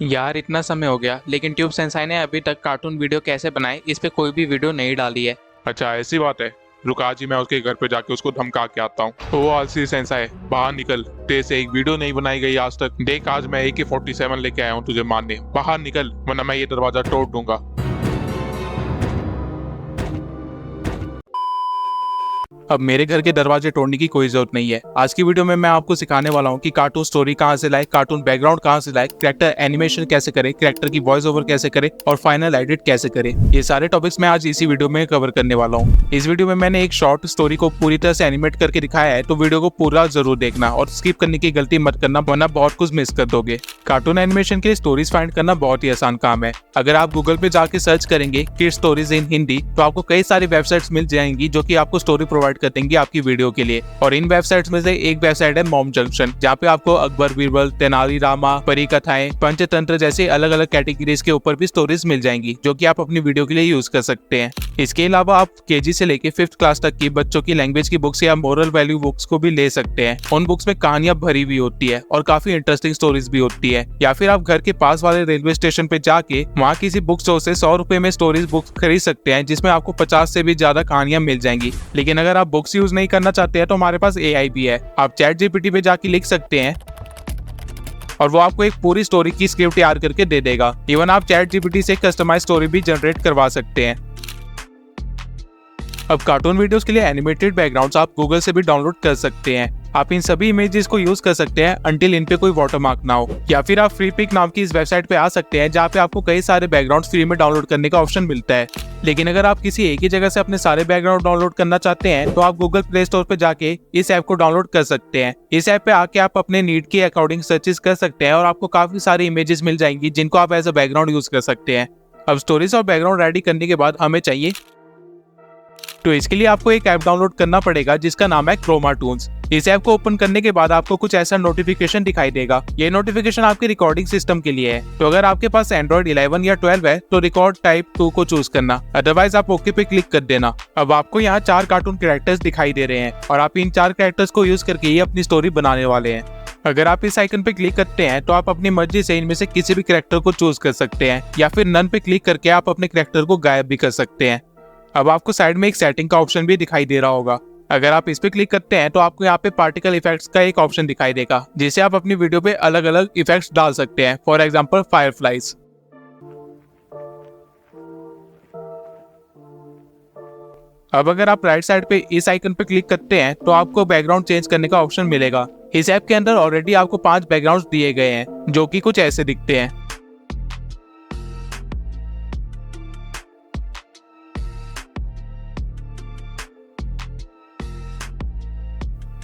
यार इतना समय हो गया लेकिन ट्यूब सेंसाई ने अभी तक कार्टून वीडियो कैसे बनाए इस पे कोई भी वीडियो नहीं डाली है। अच्छा ऐसी बात है। रुक आज ही मैं उसके घर पे जाके उसको धमका के आता हूँ। वो आलसी सेंसाई बाहर निकल, तेरे से एक वीडियो नहीं बनाई गई आज तक। देख आज मैं AK-47 लेके आया हूँ तुझे मारने। बाहर निकल वरना मैं ये दरवाजा तोड़ दूंगा। अब मेरे घर के दरवाजे तोड़ने की कोई जरूरत नहीं है। आज की वीडियो में मैं आपको सिखाने वाला हूँ कि कार्टून स्टोरी कहाँ से लाए, कार्टून बैकग्राउंड कहाँ से लाए, कैरेक्टर एनिमेशन कैसे करे, कैरेक्टर की वॉइस ओवर कैसे करे और फाइनल एडिट कैसे करे। ये सारे टॉपिक्स मैं आज इसी वीडियो में कवर करने वाला हूँ। इस वीडियो में मैंने एक शॉर्ट स्टोरी को पूरी तरह से एनिमेट करके दिखाया है, तो वीडियो को पूरा जरूर देखना और स्किप करने की गलती मत करना वरना बहुत कुछ मिस कर दोगे। कार्टून एनिमेशन के लिए स्टोरीज फाइंड करना बहुत ही आसान काम है। अगर आप गूगल पे जाके सर्च करेंगे किड्स स्टोरीज इन हिंदी तो आपको कई सारी वेबसाइट्स मिल जाएंगी जो कि आपको स्टोरी प्रोवाइड कर देंगी आपकी वीडियो के लिए। और इन वेबसाइट्स में से एक वेबसाइट है मॉम जंक्शन, जहाँ पे आपको अकबर बीरबल, तेनाली रामा, परी कथाएं, पंचतंत्र जैसे अलग अलग कैटेगरीज के ऊपर भी स्टोरीज मिल जाएंगी जो कि आप अपनी वीडियो के लिए यूज कर सकते हैं। इसके अलावा आप केजी से लेके 5th क्लास तक की बच्चों की लैंग्वेज की बुक्स या मोरल वैल्यू बुक्स को भी ले सकते हैं। उन बुक्स में कहानियां भरी हुई होती है और काफी इंटरेस्टिंग स्टोरीज भी होती है। या फिर आप घर के पास वाले रेलवे स्टेशन पे जाके वहाँ किसी बुक स्टोर से 100 रुपए में स्टोरीज बुक्स खरीद सकते हैं, जिसमें आपको 50 से भी ज्यादा कहानियां मिल जाएंगी। लेकिन अगर आप बुक्स यूज नहीं करना चाहते हैं तो हमारे पास AI भी है। आप ChatGPT पे जाके लिख सकते हैं और वो आपको एक पूरी स्टोरी की स्क्रिप्ट तैयार करके दे देगा। इवन आप ChatGPT से कस्टमाइज स्टोरी भी जनरेट करवा सकते हैं। अब कार्टून वीडियोस के लिए एनिमेटेड बैकग्राउंड्स आप गूगल से भी डाउनलोड कर सकते हैं। आप इन सभी इमेजेस को यूज कर सकते हैं अंटिल इन पे कोई वाटरमार्क ना हो। या फिर आप फ्री पिक नाम की इस वेबसाइट पे आ सकते हैं, जहाँ पे आपको कई सारे बैकग्राउंड्स फ्री में डाउनलोड करने का ऑप्शन मिलता है। लेकिन अगर आप किसी एक ही जगह से अपने सारे बैकग्राउंड डाउनलोड करना चाहते हैं तो आप गूगल प्ले स्टोर पे जाके इस ऐप को डाउनलोड कर सकते हैं। इस ऐप पे आके आप अपने नीड के अकॉर्डिंग सर्चेस कर सकते हैं और आपको काफी सारी इमेजेस मिल जाएंगी जिनको आप एज अ बैकग्राउंड यूज कर सकते हैं। अब स्टोरीज और बैकग्राउंड रेडी करने के बाद हमें चाहिए, तो इसके लिए आपको एक ऐप डाउनलोड करना पड़ेगा जिसका नाम है क्रोमा टून्स। इस ऐप को ओपन करने के बाद आपको कुछ ऐसा नोटिफिकेशन दिखाई देगा। ये नोटिफिकेशन आपके रिकॉर्डिंग सिस्टम के लिए है। तो अगर आपके पास Android 11 या 12 है तो रिकॉर्ड टाइप 2 को चूज करना, अदरवाइज आप ओके पे क्लिक कर देना। अब आपको यहाँ 4 कार्टून कैरेक्टर्स दिखाई दे रहे हैं और आप इन 4 कैरेक्टर्स को यूज करके ही अपनी स्टोरी बनाने वाले हैं। अगर आप इस आइकन पे क्लिक करते हैं तो आप अपनी मर्जी से इनमें से किसी भी कैरेक्टर को चूज कर सकते हैं, या फिर नन पे क्लिक करके आप अपने कैरेक्टर को गायब भी कर सकते हैं। अब आपको साइड में एक सेटिंग का ऑप्शन भी दिखाई दे रहा होगा। अगर आप इस पे क्लिक करते हैं तो आपको यहाँ पे पार्टिकल इफेक्ट्स का एक ऑप्शन दिखाई देगा, जिसे आप अपनी वीडियो पे अलग अलग इफेक्ट्स डाल सकते हैं। For example fireflies. अब अगर आप राइट साइड पे इस आइकन पे क्लिक करते हैं तो आपको बैकग्राउंड चेंज करने का ऑप्शन मिलेगा। इस ऐप के अंदर ऑलरेडी आपको 5 बैकग्राउंड्स दिए गए हैं जो कि कुछ ऐसे दिखते हैं।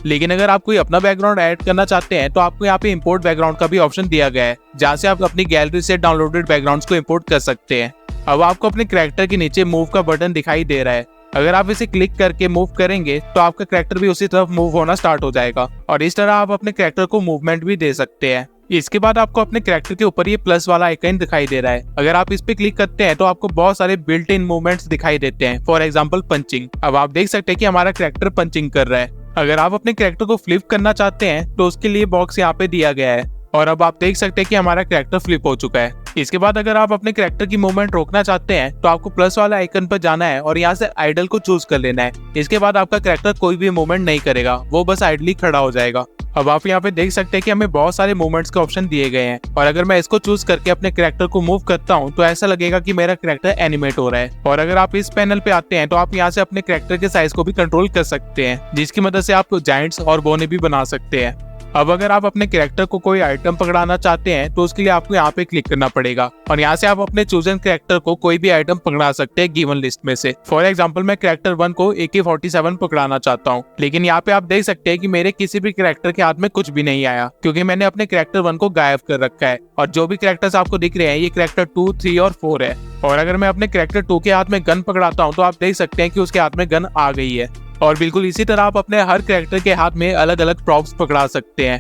लेकिन अगर आप कोई अपना बैकग्राउंड ऐड करना चाहते हैं तो आपको यहाँ पे इंपोर्ट बैकग्राउंड का भी ऑप्शन दिया गया है, जहाँ से आप अपनी गैलरी से डाउनलोडेड बैकग्राउंड्स को इंपोर्ट कर सकते हैं। अब आपको अपने कैरेक्टर के नीचे मूव का बटन दिखाई दे रहा है। अगर आप इसे क्लिक करके मूव करेंगे तो आपका कैरेक्टर भी उसी तरफ मूव होना स्टार्ट हो जाएगा और इस तरह आप अपने कैरेक्टर को मूवमेंट भी दे सकते हैं। इसके बाद आपको अपने कैरेक्टर के ऊपर ये प्लस वाला आइकन दिखाई दे रहा है। अगर आप इस पे क्लिक करते हैं तो आपको बहुत सारे बिल्ट इन मूवमेंट्स दिखाई देते हैं। For example punching. अब आप देख सकते हैं कि हमारा कैरेक्टर पंचिंग कर रहा है। अगर आप अपने कैरेक्टर को फ्लिप करना चाहते हैं तो उसके लिए बॉक्स यहाँ पे दिया गया है और अब आप देख सकते हैं कि हमारा कैरेक्टर फ्लिप हो चुका है। इसके बाद अगर आप अपने कैरेक्टर की मूवमेंट रोकना चाहते हैं तो आपको प्लस वाला आइकन पर जाना है और यहाँ से आइडल को चूज कर लेना है। इसके बाद आपका कैरेक्टर कोई भी मूवमेंट नहीं करेगा, वो बस आइडली खड़ा हो जाएगा। अब आप यहाँ पे देख सकते हैं कि हमें बहुत सारे मूवमेंट्स के ऑप्शन दिए गए हैं और अगर मैं इसको चूज करके अपने कैरेक्टर को मूव करता हूँ तो ऐसा लगेगा कि मेरा कैरेक्टर एनिमेट हो रहा है। और अगर आप इस पैनल पे आते हैं तो आप यहाँ से अपने कैरेक्टर के साइज को भी कंट्रोल कर सकते हैं, जिसकी मदद से आप जायंट्स और बोने भी बना सकते हैं। अब अगर आप अपने कैरेक्टर को कोई आइटम पकड़ाना चाहते हैं तो उसके लिए आपको यहाँ पे क्लिक करना पड़ेगा और यहाँ से आप अपने चूजन कैरेक्टर को कोई भी आइटम पकड़ा सकते हैं गिवन लिस्ट में से। फॉर एग्जांपल मैं कैरेक्टर 1 को AK-47 पकड़ाना चाहता हूँ, लेकिन यहाँ पे आप देख सकते हैं कि मेरे किसी भी कैरेक्टर के हाथ में कुछ भी नहीं आया क्योंकि मैंने अपने कैरेक्टर 1 को गायब कर रखा है। और जो भी कैरेक्टर्स आपको दिख रहे हैं ये कैरेक्टर 2, 3 और 4 है। और अगर मैं अपने कैरेक्टर 2 के हाथ में गन पकड़ाता हूँ तो आप देख सकते हैं कि उसके हाथ में गन आ गई है। और बिल्कुल इसी तरह आप अपने हर कैरेक्टर के हाथ में अलग अलग प्रॉप्स पकड़ा सकते हैं।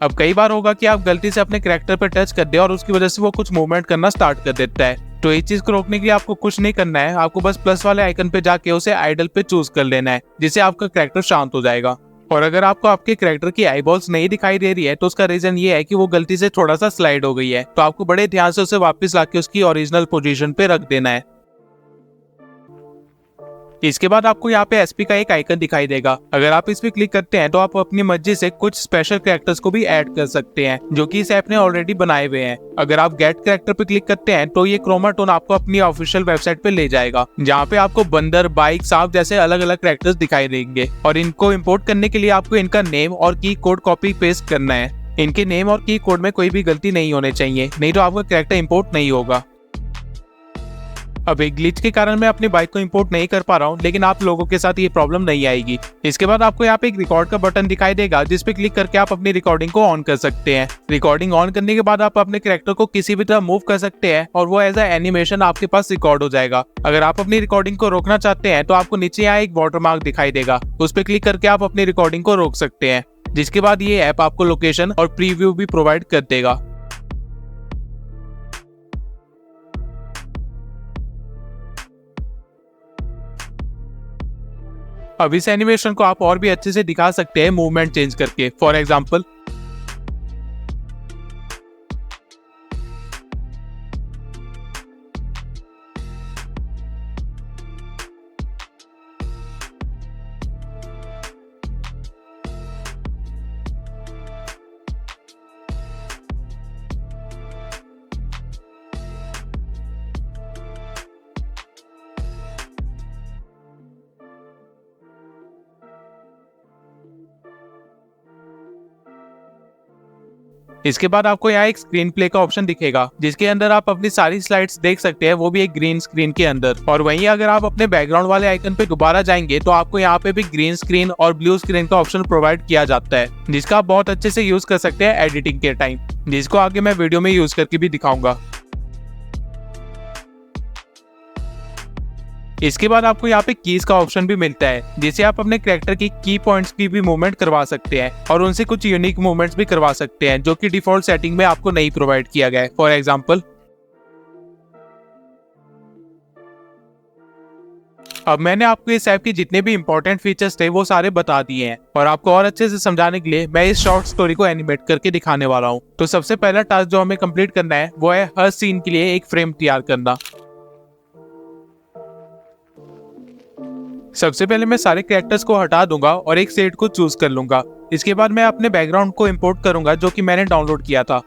अब कई बार होगा कि आप गलती से अपने कैरेक्टर पर टच कर दे और उसकी वजह से वो कुछ मूवमेंट करना स्टार्ट कर देता है। तो इस चीज को रोकने के लिए आपको कुछ नहीं करना है, आपको बस प्लस वाले आइकन पे जाके उसे आइडल पे चूज कर लेना है, जिससे आपका कैरेक्टर शांत हो जाएगा। और अगर आपको आपके कैरेक्टर की आईबॉल्स नहीं दिखाई दे रही है तो उसका रीजन ये है कि वो गलती से थोड़ा सा स्लाइड हो गई है, तो आपको बड़े ध्यान से उसे वापस लाके उसकी ओरिजिनल पोजीशन पे रख देना है। इसके बाद आपको यहाँ पे एसपी का एक आइकन दिखाई देगा। अगर आप इस पे क्लिक करते हैं तो आप अपनी मर्जी से कुछ स्पेशल कैरेक्टर्स को भी ऐड कर सकते हैं जो कि इस ऐप ने ऑलरेडी बनाए हुए हैं। अगर आप गेट कैरेक्टर पे क्लिक करते हैं तो ये क्रोमाटोन आपको अपनी ऑफिशियल वेबसाइट पे ले जाएगा, जहाँ पे आपको बंदर, बाइक, सांप जैसे अलग अलग कैरेक्टर्स दिखाई देंगे। और इनको इम्पोर्ट करने के लिए आपको इनका नेम और की कोड कॉपी पेस्ट करना है। इनके नेम और की कोड में कोई भी गलती नहीं होने चाहिए, नहीं तो आपका कैरेक्टर इम्पोर्ट नहीं होगा। अब एक ग्लिच के कारण मैं अपनी बाइक को इंपोर्ट नहीं कर पा रहा हूँ, लेकिन आप लोगों के साथ ये प्रॉब्लम नहीं आएगी। इसके बाद आपको यहाँ पे एक रिकॉर्ड का बटन दिखाई देगा, जिस पे क्लिक करके आप अपनी रिकॉर्डिंग को ऑन कर सकते हैं। रिकॉर्डिंग ऑन करने के बाद आप अपने कैरेक्टर को किसी भी तरह मूव कर सकते हैं और वो एज अ एनिमेशन आपके पास रिकॉर्ड हो जाएगा। अगर आप अपनी रिकॉर्डिंग को रोकना चाहते हैं तो आपको नीचे यहाँ एक वाटरमार्क दिखाई देगा, उस पर क्लिक करके आप अपनी रिकॉर्डिंग को रोक सकते हैं, जिसके बाद ये ऐप आपको लोकेशन और प्रीव्यू भी प्रोवाइड कर देगा। अब इस एनिमेशन को आप और भी अच्छे से दिखा सकते हैं मूवमेंट चेंज करके। फॉर एग्जाम्पल इसके बाद आपको यहाँ एक स्क्रीन प्ले का ऑप्शन दिखेगा, जिसके अंदर आप अपनी सारी स्लाइड्स देख सकते हैं, वो भी एक ग्रीन स्क्रीन के अंदर। और वहीं अगर आप अपने बैकग्राउंड वाले आइकन पे दोबारा जाएंगे तो आपको यहाँ पे भी ग्रीन स्क्रीन और ब्लू स्क्रीन का ऑप्शन प्रोवाइड किया जाता है, जिसका आप बहुत अच्छे से यूज कर सकते हैं एडिटिंग के टाइम, जिसको आगे मैं वीडियो में यूज करके भी दिखाऊंगा। इसके बाद आपको यहाँ पे कीज का ऑप्शन भी मिलता है, जिसे आप अपने कैरेक्टर की की पॉइंट्स की भी मूवमेंट करवा सकते हैं और उनसे कुछ यूनिक मूवमेंट्स भी करवा सकते हैं, जो कि डिफॉल्ट सेटिंग में आपको नहीं प्रोवाइड किया गया है। फॉर एग्जांपल अब मैंने आपको इस ऐप के जितने भी इंपॉर्टेंट फीचर्स थे वो सारे बता दिए हैं, और आपको और अच्छे से समझाने के लिए मैं इस शॉर्ट स्टोरी को एनिमेट करके दिखाने वाला हूँ। तो सबसे पहला टास्क जो हमें कंप्लीट करना है वो है हर सीन के लिए एक फ्रेम तैयार करना। सबसे पहले मैं सारे कैरेक्टर्स को हटा दूंगा और एक सेट को चूज कर लूंगा। इसके बाद मैं अपने बैकग्राउंड को इंपोर्ट करूंगा, जो कि मैंने डाउनलोड किया था,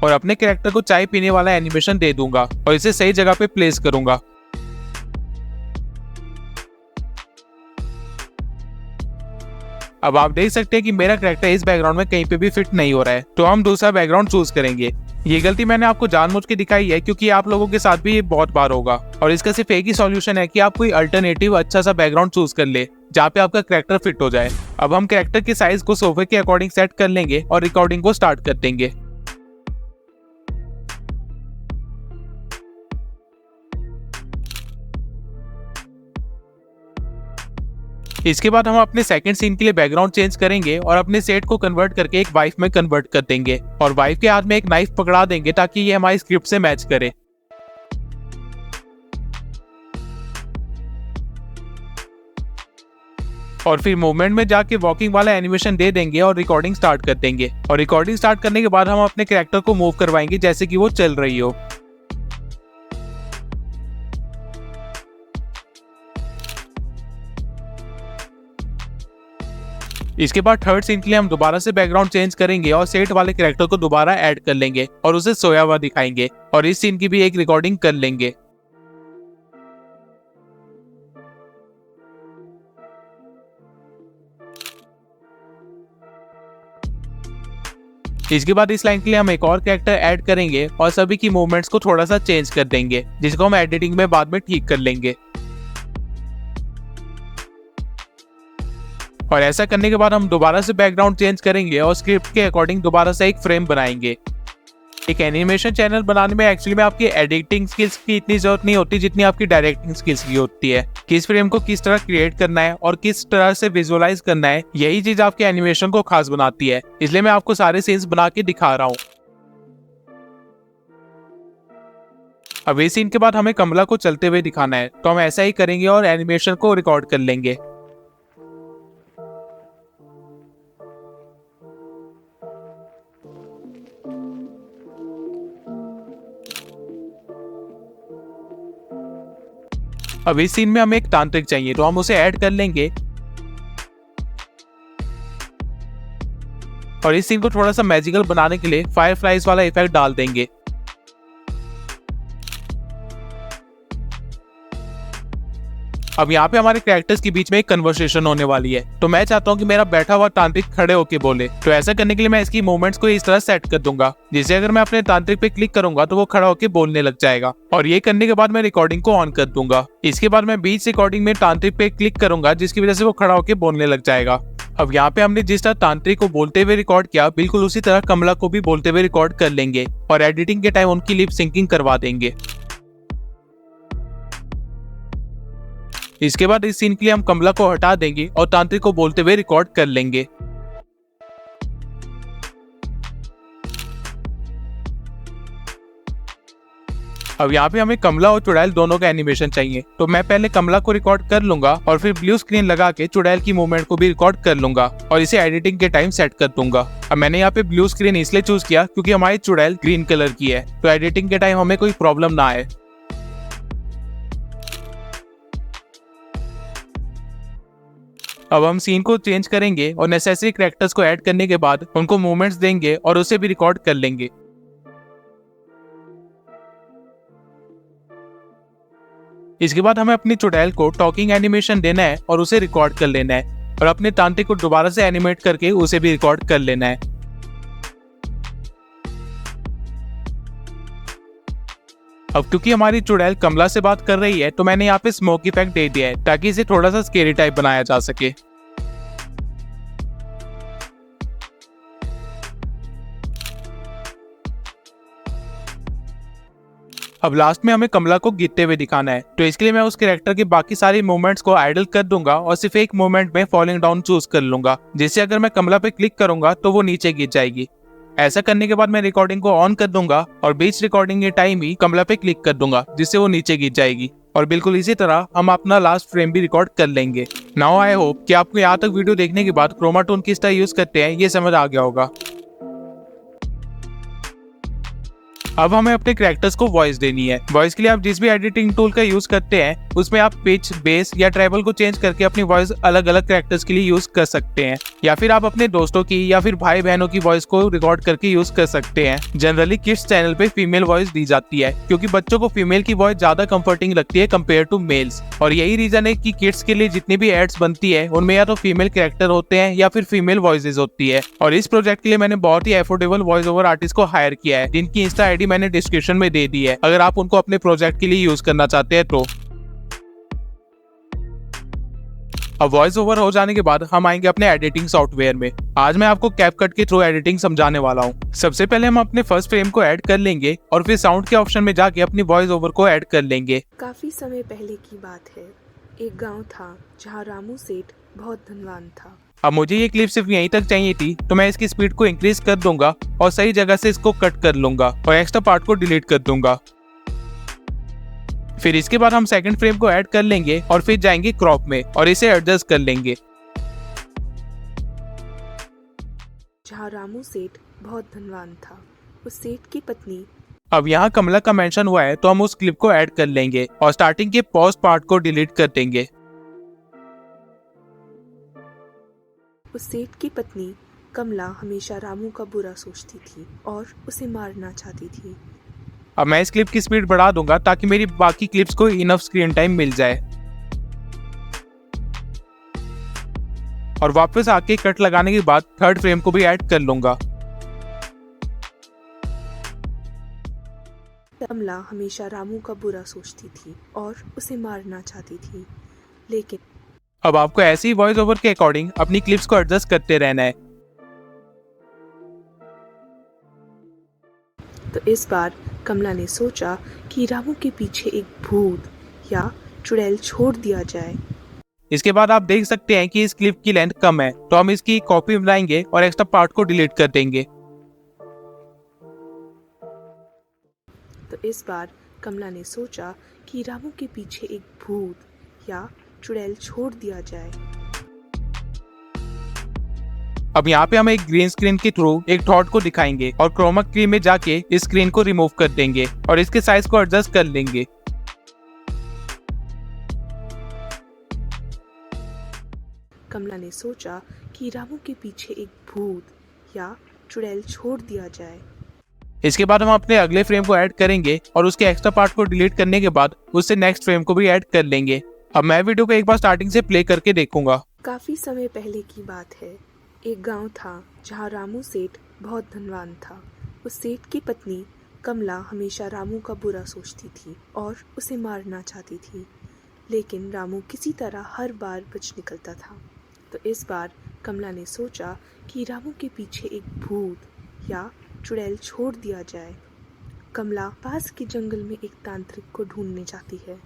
और अपने कैरेक्टर को चाय पीने वाला एनिमेशन दे दूंगा और इसे सही जगह पे प्लेस करूंगा। अब आप देख सकते हैं कि मेरा कैरेक्टर इस बैकग्राउंड में कहीं पे भी फिट नहीं हो रहा है, तो हम दूसरा बैकग्राउंड चूज करेंगे। ये गलती मैंने आपको जानबूझ के दिखाई है, क्योंकि आप लोगों के साथ भी ये बहुत बार होगा, और इसका सिर्फ एक ही सॉल्यूशन है कि आप कोई अल्टरनेटिव अच्छा सा बैकग्राउंड चूज कर ले, जहाँ पे आपका कैरेक्टर फिट हो जाए। अब हम कैरेक्टर के साइज को सोफे के अकॉर्डिंग सेट कर लेंगे और रिकॉर्डिंग को स्टार्ट कर देंगे। इसके बाद हम अपने सेकंड सीन के लिए बैकग्राउंड चेंज करेंगे और अपने सेट को कन्वर्ट करके एक वाइफ में कन्वर्ट कर देंगे, और वाइफ के हाथ में एक नाइफ पकड़ा देंगे ताकि ये हमारी स्क्रिप्ट से मैच करे। और फिर मूवमेंट में जाके वॉकिंग वाला एनिमेशन दे देंगे और रिकॉर्डिंग स्टार्ट कर देंगे। और रिकॉर्डिंग स्टार्ट करने के बाद हम अपने कैरेक्टर को मूव करवाएंगे जैसे कि वो चल रही हो। इसके बाद थर्ड सीन के लिए हम दोबारा से बैकग्राउंड चेंज करेंगे और सेट वाले कैरेक्टर को दोबारा ऐड कर लेंगे और उसे सोया हुआ दिखाएंगे, और इस सीन की भी एक रिकॉर्डिंग कर लेंगे। इसके बाद इस लाइन के लिए हम एक और कैरेक्टर ऐड करेंगे और सभी की मूवमेंट्स को थोड़ा सा चेंज कर देंगे, जिसको हम एडिटिंग में बाद में ठीक कर लेंगे। और ऐसा करने के बाद हम दोबारा से बैकग्राउंड चेंज करेंगे और स्क्रिप्ट के अकॉर्डिंग दोबारा से एक फ्रेम बनाएंगे। एक एनिमेशन चैनल बनाने में एक्चुअली में आपकी एडिटिंग स्किल्स की इतनी जरूरत नहीं होती जितनी आपकी डायरेक्टिंग स्किल्स की होती है, कि इस फ्रेम को किस तरह क्रिएट करना है और किस तरह से विजुअलाइज करना है। यही चीज आपके एनिमेशन को खास बनाती है, इसलिए मैं आपको सारे सीन्स बना के दिखा रहा हूँ। अब इस सीन के बाद हमें कमला को चलते हुए दिखाना है, तो हम ऐसा ही करेंगे और एनिमेशन को रिकॉर्ड कर लेंगे। अब इस सीन में हमें एक तांत्रिक चाहिए तो हम उसे ऐड कर लेंगे और इस सीन को थोड़ा सा मैजिकल बनाने के लिए फायरफ्लाइज वाला इफेक्ट डाल देंगे। अब यहाँ पे हमारे कैरेक्टर्स के बीच में एक कन्वर्सेशन होने वाली है, तो मैं चाहता हूँ कि मेरा बैठा हुआ तांत्रिक खड़े होके बोले। तो ऐसा करने के लिए मैं इसकी मूवमेंट्स को इस तरह सेट कर दूंगा जिससे अगर मैं अपने तांत्रिक पे क्लिक करूंगा तो वो खड़ा होके बोलने लग जाएगा। और ये करने के बाद मैं रिकॉर्डिंग को ऑन कर दूंगा। इसके बाद मैं बीच रिकॉर्डिंग में तांत्रिक पे क्लिक करूंगा जिसकी वजह से वो खड़ा होके बोलने लग जाएगा। अब यहाँ पे हमने जिस तरह तांत्रिक को बोलते हुए रिकॉर्ड किया, बिल्कुल उसी तरह कमला को भी बोलते हुए रिकॉर्ड कर लेंगे और एडिटिंग के टाइम उनकी लिप सिंकिंग करवा देंगे। इसके बाद इस सीन के लिए हम कमला को हटा देंगे और तांत्रिक को बोलते हुए रिकॉर्ड कर लेंगे। अब यहाँ पे हमें कमला और चुड़ैल दोनों का एनिमेशन चाहिए, तो मैं पहले कमला को रिकॉर्ड कर लूंगा और फिर ब्लू स्क्रीन लगा के चुड़ैल की मूवमेंट को भी रिकॉर्ड कर लूंगा और इसे एडिटिंग के टाइम सेट कर दूंगा। अब मैंने यहाँ पे ब्लू स्क्रीन इसलिए चूज किया क्योंकि हमारी चुड़ैल ग्रीन कलर की है, तो एडिटिंग के टाइम हमें कोई प्रॉब्लम ना आए। अब हम सीन को चेंज करेंगे और नेसेसरी कैरेक्टर्स को ऐड करने के बाद उनको मूवमेंट्स देंगे और उसे भी रिकॉर्ड कर लेंगे। इसके बाद हमें अपनी चुड़ैल को टॉकिंग एनिमेशन देना है और उसे रिकॉर्ड कर लेना है और अपने तांत्रिक को दोबारा से एनिमेट करके उसे भी रिकॉर्ड कर लेना है। अब क्योंकि हमारी चुड़ैल कमला से बात कर रही है तो मैंने यहाँ पे स्मोक इफेक्ट दे दिया है ताकि इसे थोड़ा सा स्केरी टाइप बनाया जा सके। अब लास्ट में हमें कमला को गिरते हुए दिखाना है, तो इसके लिए मैं उस कैरेक्टर के बाकी सारी मूवमेंट्स को आइडल कर दूंगा और सिर्फ एक मूवमेंट में फॉलिंग डाउन चूज कर लूंगा जिससे अगर मैं कमला पे क्लिक करूंगा तो वो नीचे गिर जाएगी। ऐसा करने के बाद मैं रिकॉर्डिंग को ऑन कर दूंगा और बीच रिकॉर्डिंग के टाइम ही कमला पे क्लिक कर दूंगा जिससे वो नीचे गिर जाएगी और बिल्कुल इसी तरह हम अपना लास्ट फ्रेम भी रिकॉर्ड कर लेंगे। नाउ आई होप कि आपको यहाँ तक वीडियो देखने के बाद क्रोमा टून किस तरह यूज करते हैं ये समझ आ गया होगा। अब हमें अपने कैरेक्टर्स को वॉइस देनी है। वॉइस के लिए आप जिस भी एडिटिंग टूल का यूज करते हैं उसमें आप पिच, बेस या ट्रेबल को चेंज करके अपनी वॉइस अलग अलग कैरेक्टर्स के लिए यूज कर सकते हैं, या फिर आप अपने दोस्तों की या फिर भाई बहनों की वॉइस को रिकॉर्ड करके यूज कर सकते हैं। जनरली किड्स चैनल पे फीमेल वॉइस दी जाती है क्योंकि बच्चों को फीमेल की वॉइस ज्यादा कंफर्टिंग लगती है कम्पेयर टू मेल्स, और यही रीजन है कि किड्स के लिए जितनी भी एड्स बनती है उनमें या तो फीमेल कैरेक्टर होते हैं या फिर फीमेल वॉइसेस होती है। और इस प्रोजेक्ट के लिए मैंने बहुत ही अफोर्डेबल वॉइस ओवर आर्टिस्ट को हायर किया है जिनकी इंस्टा आईडी मैंने डिस्क्रिप्शन में दे दी है अगर आप उनको अपने प्रोजेक्ट के लिए यूज करना चाहते हैं तो। अब वॉइस ओवर हो जाने के बाद हम आएंगे अपने एडिटिंग सॉफ्टवेयर में। आज मैं आपको कैपकट के थ्रू एडिटिंग समझाने वाला हूँ। सबसे पहले हम अपने फर्स्ट फ्रेम को ऐड कर लेंगे और फिर साउंड के ऑप्शन में जाके अपनी वॉइस ओवर को ऐड कर लेंगे। काफी समय पहले की बात है, एक गांव था जहां रामू सेठ बहुत धनवान था। अब मुझे ये क्लिप सिर्फ यहीं तक चाहिए थी तो मैं इसकी स्पीड को इंक्रीज कर दूंगा और सही जगह से इसको कट कर लूंगा और एक्स्ट्रा पार्ट को डिलीट कर दूंगा। फिर इसके बाद हम सेकंड फ्रेम को ऐड कर लेंगे और फिर जाएंगे क्रॉप में और इसे एडजस्ट कर लेंगे। जहां रामू सेठ बहुत धनवान था, उस सेठ की पत्नी। अब यहाँ कमला का मेंशन हुआ है तो हम उस क्लिप को ऐड कर लेंगे और स्टार्टिंग के पॉज पार्ट को डिलीट कर देंगे। उस सेठ की पत्नी कमला हमेशा रामू का बुरा सोचती थी और उसे मारना चाहती थी। अब मैं इस क्लिप की स्पीड बढ़ा दूंगा ताकि मेरी बाकी क्लिप्स को इनफ स्क्रीन टाइम मिल जाए और वापस आके कट लगाने के बाद थर्ड फ्रेम को भी ऐड कर लूंगा। कमला हमेशा रामू का बुरा सोचती थी और उसे मारना चाहती थी, लेकिन अब आपको ऐसे ही वॉइस ओवर के अकॉर्डिंग अपनी क्लिप्स को एडजस्ट करते रहना है। तो इस बार कमला ने सोचा कि रामू के पीछे एक भूत या चुड़ैल छोड़ दिया जाए। इसके बाद आप देख सकते हैं कि इस क्लिप की लेंथ कम है तो हम इसकी कॉपी बनाएंगे और एक्स्ट्रा पार्ट को डिलीट कर देंगे। तो इस बार कमला ने सोचा कि रामू के पीछे एक भूत या चुड़ैल छोड़ दिया जाए। अब यहाँ पे हम एक ग्रीन स्क्रीन के थ्रू एक थॉट को दिखाएंगे और क्रोमा की में जाके इस स्क्रीन को रिमूव कर देंगे और इसके साइज को एडजस्ट कर लेंगे। कमला ने सोचा कि रामू के पीछे एक भूत या चुड़ैल छोड़ दिया जाए। इसके बाद हम अपने अगले फ्रेम को ऐड करेंगे और उसके एक्स्ट्रा पार्ट को डिलीट करने के बाद उससे नेक्स्ट फ्रेम को भी ऐड कर लेंगे। अब मैं वीडियो को एक बार स्टार्टिंग से प्ले करके देखूंगा। काफी समय पहले की बात है। एक गांव था जहां रामू सेठ बहुत धनवान था। उस सेठ की पत्नी कमला हमेशा रामू का बुरा सोचती थी और उसे मारना चाहती थी, लेकिन रामू किसी तरह हर बार बच निकलता था। तो इस बार कमला ने सोचा कि रामू के पीछे एक भूत या चुड़ैल छोड़ दिया जाए। कमला पास के जंगल में एक तांत्रिक को ढूंढने जाती है।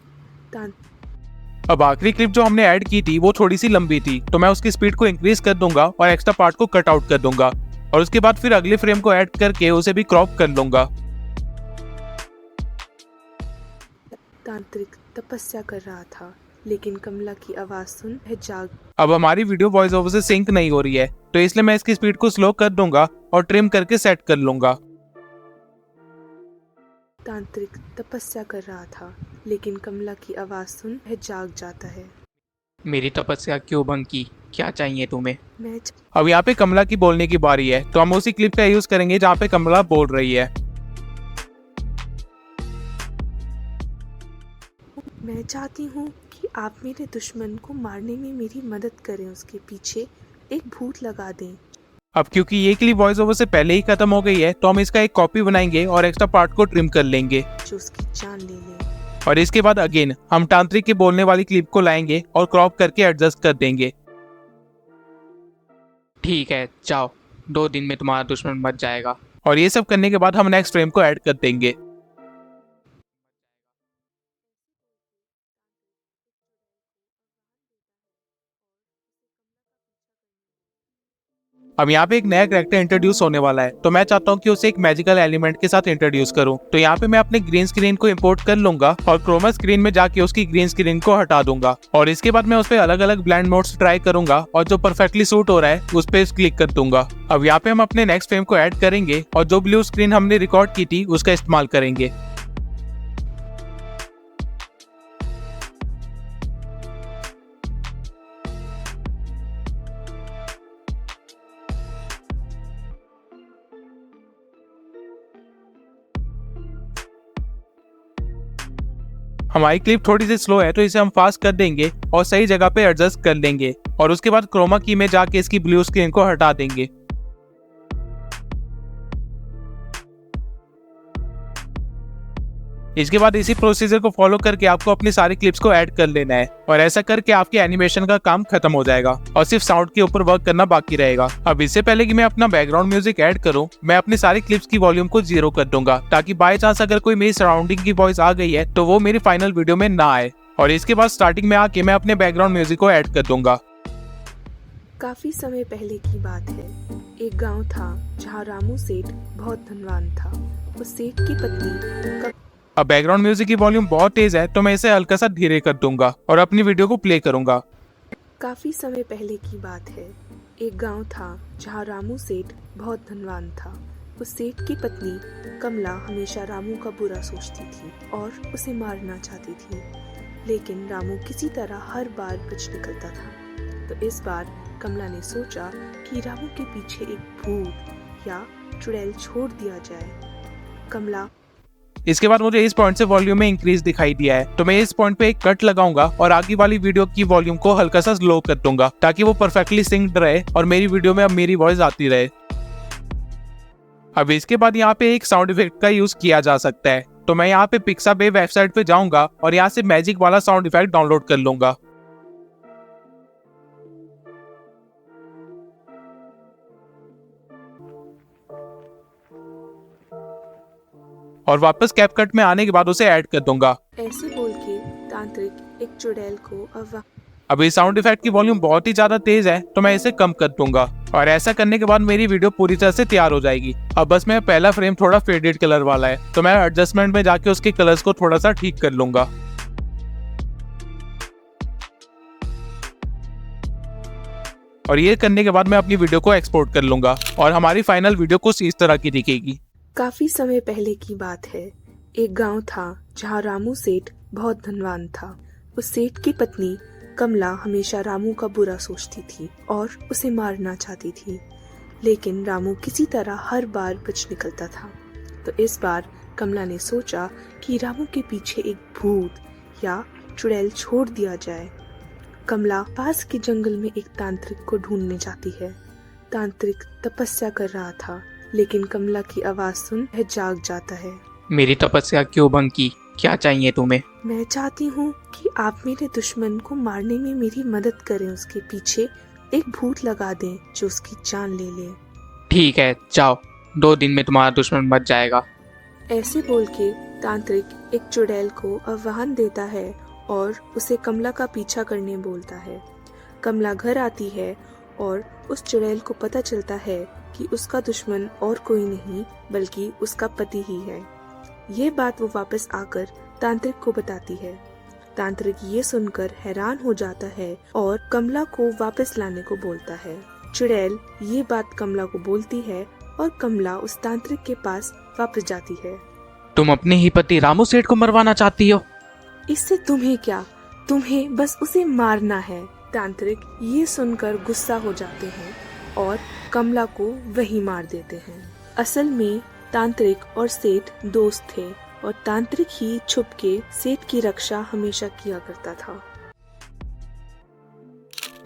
अब आखिरी क्लिप जो हमने ऐड की थी वो थोड़ी सी लंबी थी, तो मैं उसकी स्पीड को इंक्रीज कर दूंगा और एक्स्ट्रा पार्ट को कट आउट कर दूंगा और उसके बाद फिर अगले फ्रेम को ऐड करके उसे भी क्रॉप कर लूंगा। तांत्रिक तपस्या कर रहा था, लेकिन कमला की आवाज सुन वह जाग। अब हमारी वीडियो वॉइस ओवर से सिंक नहीं हो रही है, तो इसलिए मैं इसकी स्पीड को स्लो कर दूंगा और ट्रिम करके सेट कर लूंगा। तांत्रिक तपस्या कर रहा था, लेकिन कमला की आवाज सुन वह जाग जाता है। मेरी तपस्या क्यों भंग की? क्या चाहिए तुम्हें? अब यहाँ पे कमला की बोलने की बारी है, तो हम उसी क्लिप का यूज करेंगे जहाँ पे कमला बोल रही है। मैं चाहती हूँ कि आप मेरे दुश्मन को मारने में मेरी मदद करें, उसके पीछे एक भूत लगा दें। अब क्योंकि ये क्लिप वॉइस ओवर से पहले ही खत्म हो गई है, तो हम इसका एक कॉपी बनाएंगे और एक्स्ट्रा पार्ट को ट्रिम कर लेंगे जो उसकी जान ले ले। और इसके बाद अगेन हम तांत्रिक के बोलने वाली क्लिप को लाएंगे और क्रॉप करके एडजस्ट कर देंगे। ठीक है, जाओ, 2 दिन में तुम्हारा दुश्मन मर जाएगा। और ये सब करने के बाद हम नेक्स्ट फ्रेम को ऐड कर देंगे। अब यहाँ पे एक नया कैरेक्टर इंट्रोड्यूस होने वाला है, तो मैं चाहता हूँ कि उसे एक मैजिकल एलिमेंट के साथ इंट्रोड्यूस करूँ। तो यहाँ पे मैं अपने ग्रीन स्क्रीन को इंपोर्ट कर लूंगा और क्रोमा स्क्रीन में जाके उसकी ग्रीन स्क्रीन को हटा दूंगा और इसके बाद मैं उस पर अलग अलग ब्लेंड मोड्स ट्राई करूंगा और जो परफेक्टली सूट हो रहा है उस पर क्लिक कर दूंगा। अब यहाँ पे हम अपने नेक्स्ट फ्रेम को ऐड करेंगे और जो ब्लू स्क्रीन हमने रिकॉर्ड की थी उसका इस्तेमाल करेंगे। हमारी क्लिप थोड़ी सी स्लो है, तो इसे हम फास्ट कर देंगे और सही जगह पे एडजस्ट कर लेंगे और उसके बाद क्रोमा की में जाके इसकी ब्लू स्क्रीन को हटा देंगे। इसके बाद इसी प्रोसीजर को फॉलो करके आपको अपनी सारी क्लिप्स को ऐड कर लेना है और ऐसा करके आपके एनिमेशन का काम खत्म हो जाएगा और सिर्फ साउंड के ऊपर वर्क करना बाकी रहेगा। अब इससे पहले कि मैं अपना बैकग्राउंड म्यूजिक ऐड करूं, मैं अपनी सारी क्लिप्स की वॉल्यूम को 0 कर दूंगा ताकि बाय चांस अगर कोई मेरी सराउंडिंग की वॉइस आ गई है तो वो मेरी फाइनल वीडियो में ना आए। और इसके बाद स्टार्टिंग में आके मैं अपने बैकग्राउंड म्यूजिक को ऐड कर दूंगा। काफी समय पहले की बात है। एक गांव था जहां रामू सेठ बहुत धनवान था। उस सेठ की पत्नी अब बैकग्राउंड म्यूजिक की वॉल्यूम बहुत तेज है, तो मैं इसे हल्का सा धीरे कर दूंगा और अपनी वीडियो को प्ले करूंगा। काफी समय पहले की बात है। एक गांव था जहां रामू सेठ बहुत धनवान था। उस सेठ की पत्नी कमला हमेशा रामू का बुरा सोचती थी और उसे मारना चाहती थी, लेकिन रामू किसी तरह हर बार बच निकलता था। तो इस बार कमला ने सोचा कि रामू के पीछे एक भूत या चुड़ैल छोड़ दिया जाए। कमला इसके बाद मुझे इस पॉइंट से वॉल्यूम में इंक्रीज दिखाई दिया है, तो मैं इस पॉइंट पे एक कट लगाऊंगा और आगे वाली वीडियो की वॉल्यूम को हल्का सा स्लो कर दूंगा ताकि वो परफेक्टली सिंक्ड रहे और मेरी वीडियो में अब मेरी वॉइस आती रहे। अब इसके बाद यहाँ पे एक साउंड इफेक्ट का यूज किया जा सकता है, तो मैं यहाँ पे पिक्साबे वेबसाइट पे जाऊंगा और यहाँ से मैजिक वाला साउंड इफेक्ट डाउनलोड कर लूंगा। और वापस कैपकट में आने के बाद उसे ऐड कर दूंगा। ऐसे बोल के तांत्रिक एक चुड़ैल को अब इस साउंड इफेक्ट की वॉल्यूम बहुत ही ज्यादा तेज है, तो मैं इसे कम कर दूंगा और ऐसा करने के बाद मेरी वीडियो पूरी तरह से तैयार हो जाएगी। अब बस मैं पहला फ्रेम थोड़ा फेडेड कलर वाला है, तो मैं एडजस्टमेंट में जाके उसके कलर्स को थोड़ा सा ठीक कर लूंगा। और ये करने के बाद मैं अपनी वीडियो को एक्सपोर्ट कर लूंगा और हमारी फाइनल वीडियो कुछ इस तरह की दिखेगी। काफी समय पहले की बात है। एक गांव था जहां रामू सेठ बहुत धनवान था। उस सेठ की पत्नी कमला हमेशा रामू का बुरा सोचती थी और उसे मारना चाहती थी, लेकिन रामू किसी तरह हर बार बच निकलता था। तो इस बार कमला ने सोचा कि रामू के पीछे एक भूत या चुड़ैल छोड़ दिया जाए। कमला पास के जंगल में एक तांत्रिक को ढूंढने जाती है। तांत्रिक तपस्या कर रहा था, लेकिन कमला की आवाज सुन वह जाग जाता है। मेरी तपस्या क्यों भंग की? क्या चाहिए तुम्हें? मैं चाहती हूँ कि आप मेरे दुश्मन को मारने में मेरी मदद करें। उसके पीछे एक भूत लगा दें जो उसकी जान ले ले। ठीक है, जाओ, 2 दिन में तुम्हारा दुश्मन मर जाएगा। ऐसे बोल के तांत्रिक एक चुड़ैल को आह्वान देता है और उसे कमला का पीछा करने बोलता है। कमला घर आती है और उस चुड़ैल को पता चलता है कि उसका दुश्मन और कोई नहीं बल्कि उसका पति ही है। ये बात वो वापस आकर तांत्रिक को बताती है। तांत्रिक ये सुनकर हैरान हो जाता है और कमला को वापस लाने को बोलता है। चुड़ैल ये बात कमला को बोलती है और कमला उस तांत्रिक के पास वापस जाती है। तुम अपने ही पति रामू सेठ को मरवाना चाहती हो? इससे तुम्हें क्या, तुम्हें बस उसे मारना है। तांत्रिक ये सुनकर गुस्सा हो जाते हैं और कमला को वही मार देते हैं। असल में तांत्रिक और सेठ दोस्त थे और तांत्रिक ही छुप के सेठ की रक्षा हमेशा किया करता था।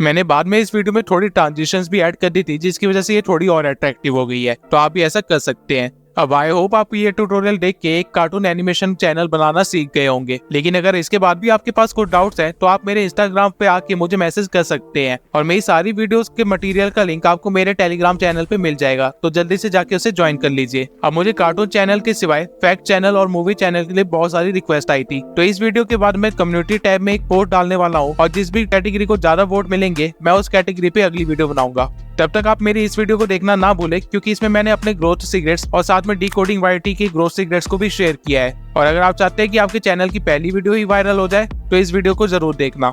मैंने बाद में इस वीडियो में थोड़ी ट्रांजिशंस भी ऐड कर दी थी, जिसकी वजह से ये थोड़ी और अट्रैक्टिव हो गई है, तो आप भी ऐसा कर सकते हैं। अब आई होप आप ये ट्यूटोरियल देख के एक कार्टून एनिमेशन चैनल बनाना सीख गए होंगे। लेकिन अगर इसके बाद भी आपके पास कोई डाउट्स हैं तो आप मेरे इंस्टाग्राम पे आके मुझे मैसेज कर सकते हैं और मेरी सारी वीडियोस के मटेरियल का लिंक आपको मेरे टेलीग्राम चैनल पे मिल जाएगा, तो जल्दी से जाके उसे ज्वाइन कर लीजिए। अब मुझे कार्टून चैनल के सिवाय फैक्ट चैनल और मूवी चैनल के लिए बहुत सारी रिक्वेस्ट आई थी, तो इस वीडियो के बाद मैं कम्युनिटी टैब में एक वोट डालने वाला हूँ और जिस भी कैटेगरी को ज्यादा वोट मिलेंगे मैं उस कैटेगरी पे अगली वीडियो बनाऊंगा। तब तक आप मेरी इस वीडियो को देखना ना भूलें, क्योंकि इसमें मैंने अपने ग्रोथ सीक्रेट्स और साथ में डिकोडिंग वाईटी की ग्रोथ सीक्रेट्स को भी शेयर किया है। और अगर आप चाहते हैं कि आपके चैनल की पहली वीडियो ही वायरल हो जाए तो इस वीडियो को जरूर देखना।